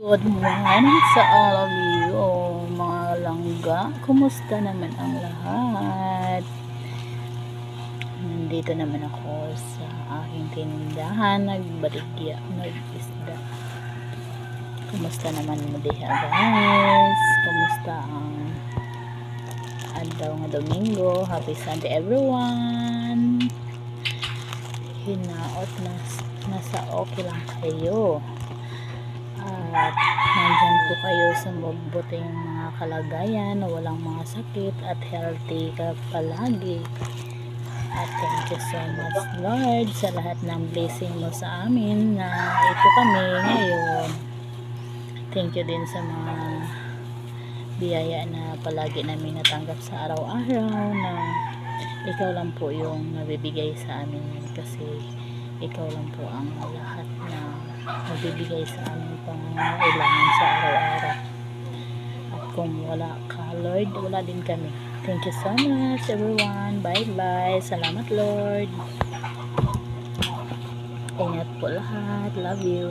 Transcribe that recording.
Good morning sa all of you, mga langga. Kumusta naman ang lahat? Nandito naman ako sa aking tindahan, nagbaligya, nag-isda. Kumusta naman mo diha, guys? Kumusta ang adlaw nga Domingo? Happy Sunday, everyone! Hinaot na nasa okay lang kayo. At nandyan po kayo sa mabuting mga kalagayan na walang mga sakit at healthy ka palagi. At thank you so much, Lord, sa lahat ng blessing mo sa amin na ito kami ngayon. Thank you din sa mga biyaya na palagi namin natanggap sa araw-araw, na ikaw lang po yung nabibigay sa amin, kasi ikaw lang po ang lahat na magbibigay sa aming pangangailangan sa araw-araw. At kung wala ka, Lord, wala din kami. Thank you so much, everyone. Bye-bye. Salamat, Lord. Ingat po lahat. Love you.